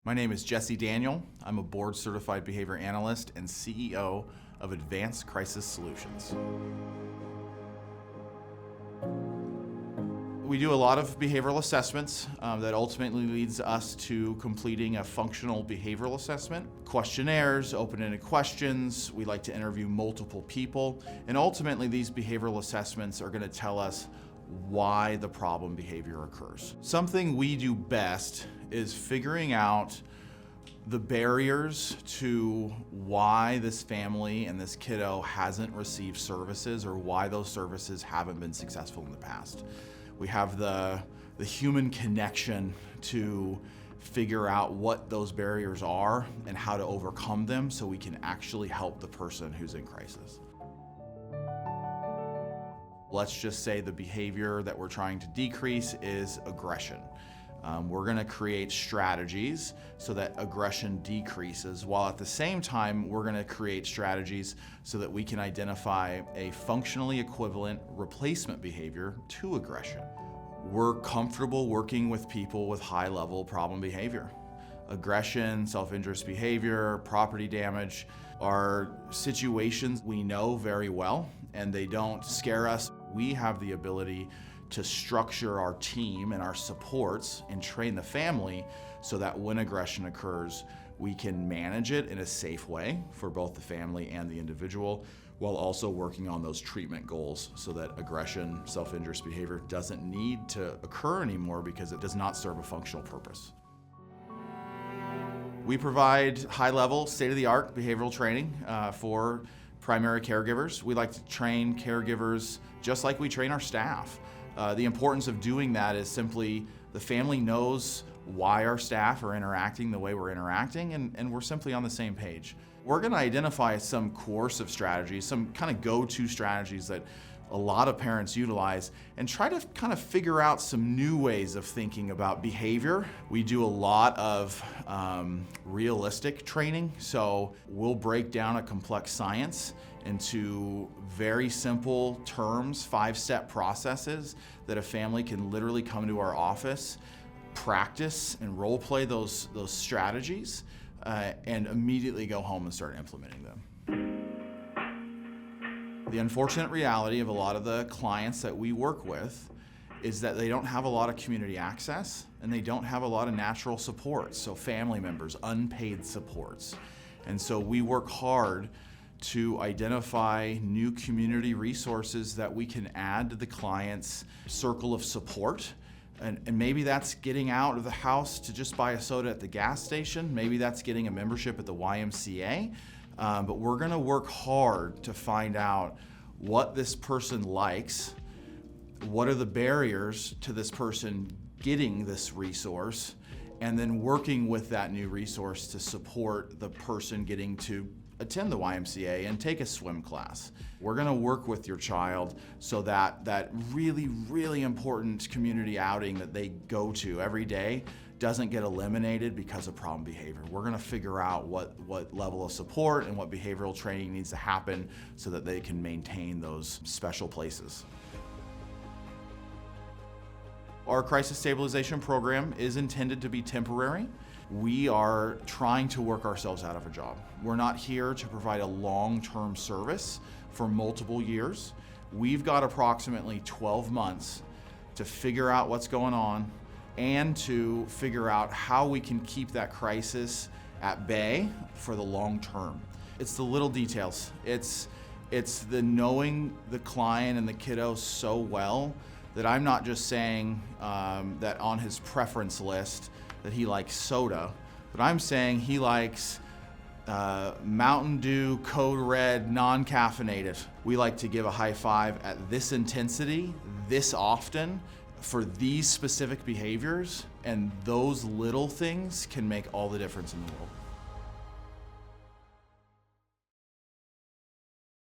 My name is Jesse Daniel. I'm a board-certified behavior analyst and CEO of Advanced Crisis Solutions. We do a lot of behavioral assessments that ultimately leads us to completing a functional behavioral assessment. Questionnaires, open-ended questions. We like to interview multiple people. And ultimately, these behavioral assessments are going to tell us why the problem behavior occurs. Something we do best is figuring out the barriers to why this family and this kiddo hasn't received services or why those services haven't been successful in the past. We have the human connection to figure out what those barriers are and how to overcome them so we can actually help the person who's in crisis. Let's just say the behavior that we're trying to decrease is aggression. We're going to create strategies so that aggression decreases, while at the same time we're going to create strategies so that we can identify a functionally equivalent replacement behavior to aggression. We're comfortable working with people with high-level problem behavior. Aggression, self-injurious behavior, property damage are situations we know very well, and they don't scare us. We have the ability to structure our team and our supports and train the family so that when aggression occurs, we can manage it in a safe way for both the family and the individual, while also working on those treatment goals so that aggression, self-injurious behavior doesn't need to occur anymore because it does not serve a functional purpose. We provide high-level, state-of-the-art behavioral training for primary caregivers. We like to train caregivers just like we train our staff. The importance of doing that is simply the family knows why our staff are interacting the way we're interacting, and we're simply on the same page. We're going to identify some coercive strategies, some kind of go-to strategies that a lot of parents utilize, and try to kind of figure out some new ways of thinking about behavior. We do a lot of realistic training, so we'll break down a complex science into very simple terms, 5-step processes that a family can literally come to our office, practice and role play those strategies, and immediately go home and start implementing them. The unfortunate reality of a lot of the clients that we work with is that they don't have a lot of community access and they don't have a lot of natural supports, so family members, unpaid supports. And so we work hard to identify new community resources that we can add to the client's circle of support. And maybe that's getting out of the house to just buy a soda at the gas station. Maybe that's getting a membership at the YMCA. But we're going to work hard to find out what this person likes, what are the barriers to this person getting this resource, and then working with that new resource to support the person getting to attend the YMCA and take a swim class. We're going to work with your child so that that really, really important community outing that they go to every day doesn't get eliminated because of problem behavior. We're going to figure out what level of support and what behavioral training needs to happen so that they can maintain those special places. Our crisis stabilization program is intended to be temporary. We are trying to work ourselves out of a job. We're not here to provide a long-term service for multiple years. We've got approximately 12 months to figure out what's going on and to figure out how we can keep that crisis at bay for the long term. It's the little details. It's the knowing the client and the kiddo so well that I'm not just saying that on his preference list that he likes soda, but I'm saying he likes Mountain Dew, Code Red, non-caffeinated. We like to give a high five at this intensity, this often, for these specific behaviors, and those little things can make all the difference in the world.